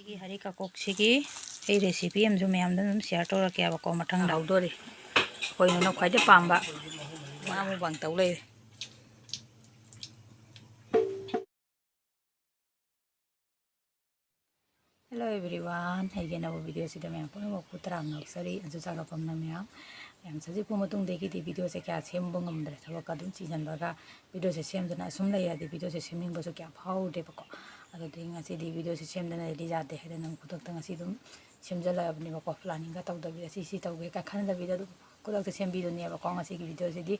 Sigi hari kakok sigi ei recipe amju mayamda dum share torake abako mathang daudori koi no khwaide pamba ma mu bang taulei. Hello everyone, Haiye na video sida mayam puna waktu terang sari anju jaga pamna mayam yam saji pumatung deki di video se kya sembo ngamdre thaba kadum season baga video se semdana sum lai ya di video se seming baso kya phau de bako ado ding asi di video se semdana di jate hede nam kutok tang asi dum semjala abni bako planning ga taw dabi asi si tawge ka khan dabi da kutok te sembi do ne bako ngasi ki video se di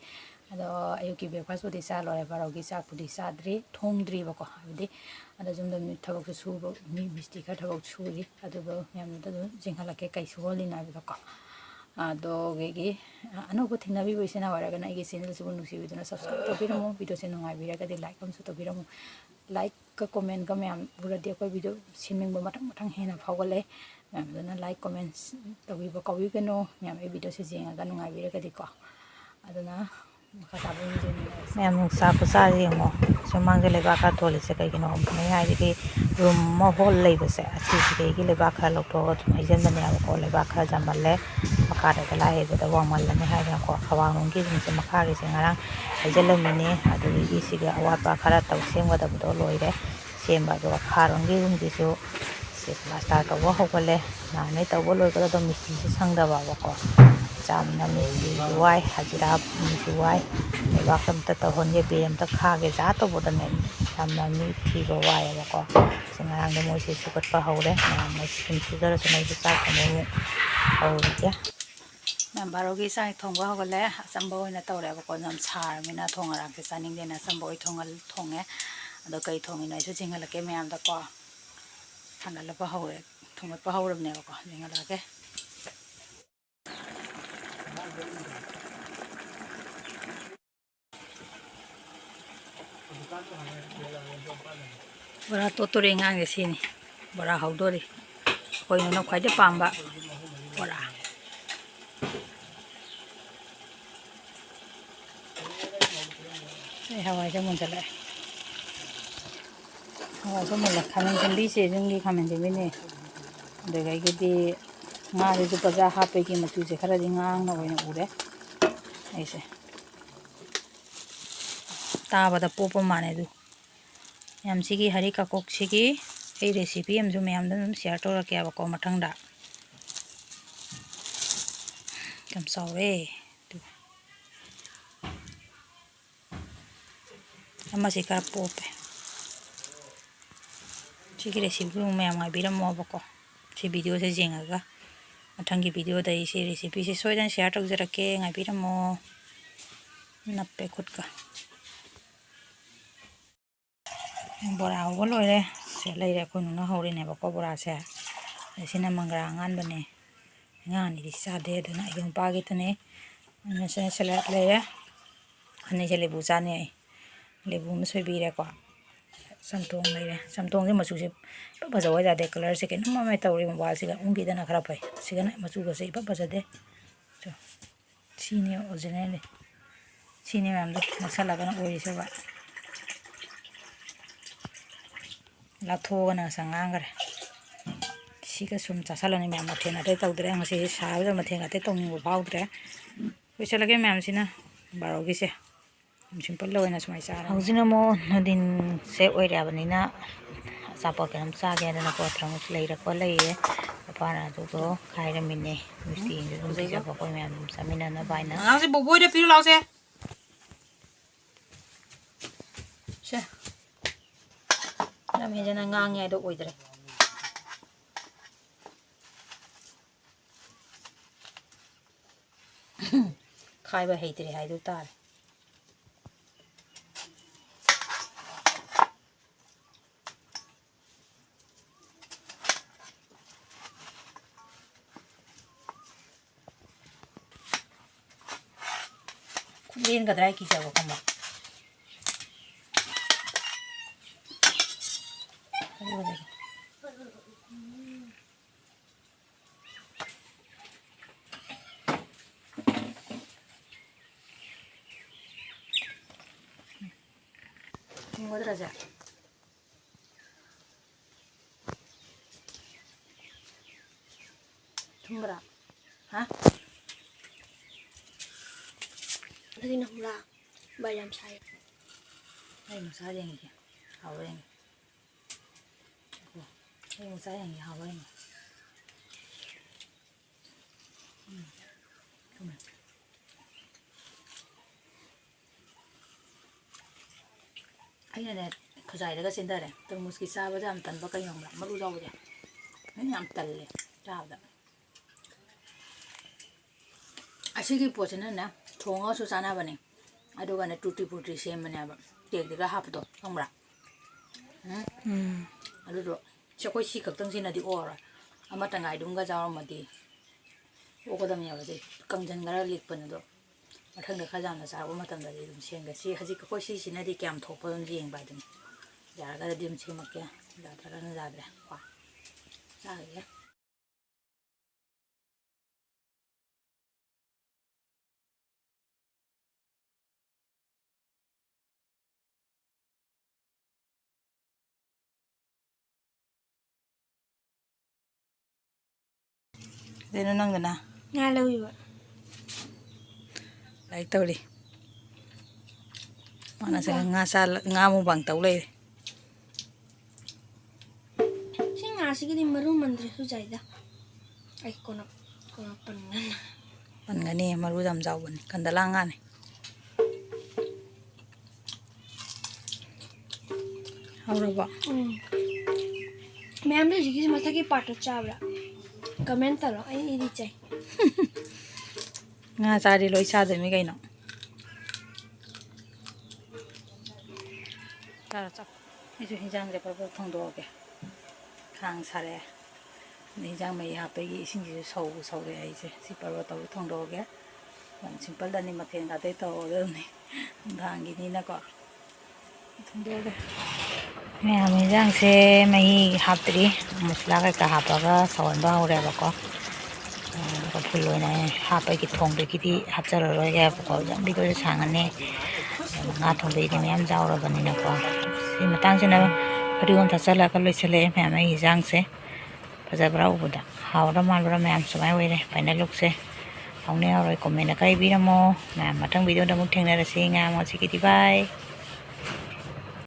ado ayuki breakfast odi sa lore barogi sa pudi sa dri thong dri bako abdi ada jumda mi thawak su mi misti ka thawak suri ado yam da jinghala ke kai su holi na bako ado gegi ano ko thina bi boisena waraga na igi channel su Nungcbiduna subscribe to biramo video se nungai biraga de like amsu to biramo like ka comment ka myam buradi ko video siming ba matang matang hena phawale myam dana like comments to bi ba kawi kano myam e video se jenga ga nungai biraga de ko aduna ma'am साफ सारी हो सुमांगे लेबा का तोले से कई किनो मैं आज के रूम माहौल ले बसे अच्छी के लेबा खा लोग तो इजन बने अब को लेबा खा जमले मका दे ला है बे वा मल ने है को खवांग के जिन से मका के से ngarang इजन मिने अदु इ सिगा अवापा खरा तौ सेम गदा बदो लोइरे सेम बा जो खारंग के रूम जिसु से प्लास्टर तो वो होगले ना ने तो वो लोइ गदा तो मिस्त्री से संग दबा को चामना मिस्त्री वाई हजिरा मिस्त्री वाई लेबा कम तो होने बेम तो खागे जा तो बोदने चामना मी थीबो वाई बको सिंगांग ने मोसे सुकट पा हौरे ना मैं सिंसुदर से नहीं सा कमो हौरिया ना बारोगी सा थोंगा होगले असंबो होइना तौरे बको नम सार मिना थोंगरा के सानिंग देना संबो थोंगल थोंगे अदो कई थोंगी नइसु जिंगलके मैम दको थानल पा हौरे थोंगत पा हौरबने बको जिंगलके Bora totori ngang de sini bora haudori koi no khwaide pamba bora ei hawai ja mun jale hawai so mun la khamen jambi se jungi khamen jambi ne de gai ge di nga de ju paja ha pe ki matu je khara di ngang na hoina ure ei se ta bada popo mane du yam sigi hari kakok sigi ei recipe amju mayam dum share torake abako mathang da kam saure tu ama sikar pope sigi recipe mayam ai biram mo abako si video se jenga ga mathang gi video da isi recipe se soidan share tawjarake ngai biram mo nappe khut ka Bora ho loire se leire ko nu na hori ne bako bora se sina mangra ngan bane ngani di sa de na yong pa gi tane na se sele leire ani se lebu cha ne lebu ma soi bi re ko samtong leire samtong se machu se ba ja wa ja de color se ke na ma tawri mobile se ga ungi da na khara pai se ga na machu ga se ba ja de to sini original sini mam de masala ga na oi se ba la thogana sangangare siga sum chasalani mem mathena te tawdre ngasi sabe mathenga te tongni bo baudre hoisalage mem sina barogi se simple loina smai sara hojina mo nodin se oire abanina sapa kenam cha ge na ko thrang leira ko leire para to to khaira minne misti indu dum se ko mem samina na baina ngasi boboi de piru lause se na me jana ngang ya do oidre khai ba heitre hai do tar kuin ga drai ki jago kama Modra ja Bora. Hah? Lagi nak mula bayam saya. Đây một sao đây nhỉ? Hào đây. Đây một sao này hào đây. Không được. Anh này khởi giải cái xin đây này. Tôi muốn cái sao bây giờ làm tần vào cây hồng lắm mất rau vậy. Nó làm tần này, rau đó. Ashibu portion na thonga so sana bane aduga na tuti sem bane aba tek diga hapdo kamra alu do chakoi si kaktang sina di ora ama tangai dunga jaw madi okodam ya baje kangjan gara likpan do mathang da khajam na sa matam da dum senga si haji ko si sina di kyam thokpa dum jeng ba dum ya ga dim chi makya da tara na da bra kwa sa ya Deno nang na. Nga lawi ba? Like tawli. Mana sa nga mo bang tawli. Si nga sige di maru mandri su jaida. Ay kono pangan. Pangani maru dam jawon kandalangan ni. Haura ba. Mayamna sige mata ki pato chabra. Comment taro ai di chai. Nga sari loi sa de mi kai no. Tara chap. Isu hinjang de par thong do ke. Khang sare. Ni jang mai ha pe gi sing ji so de ai se. Si par to thong do ke. Wan simple da ni ma the ga de to de ni. Dang gi ni na ko. Thong do ke. Mẹ mình đang xe mày hấp đi một lá cái cả hấp và sườn bao rồi bác có phụ lôi này hấp cái thùng cái đi hấp cho rồi cái có chẳng biết cái sáng anh này ngã thùng đấy thì mẹ em giao rồi bên này có thì mà tăng cho nó phải đi con thật sự là cái lối xe mẹ mày đang xe bây giờ bảo u đã hao đó mà rồi mẹ em sẽ mấy đây phải nói lúc xe ông này rồi comment là cái video mò mẹ mà trong video đó muốn thêm là xe ngang mà sẽ cái đi bye.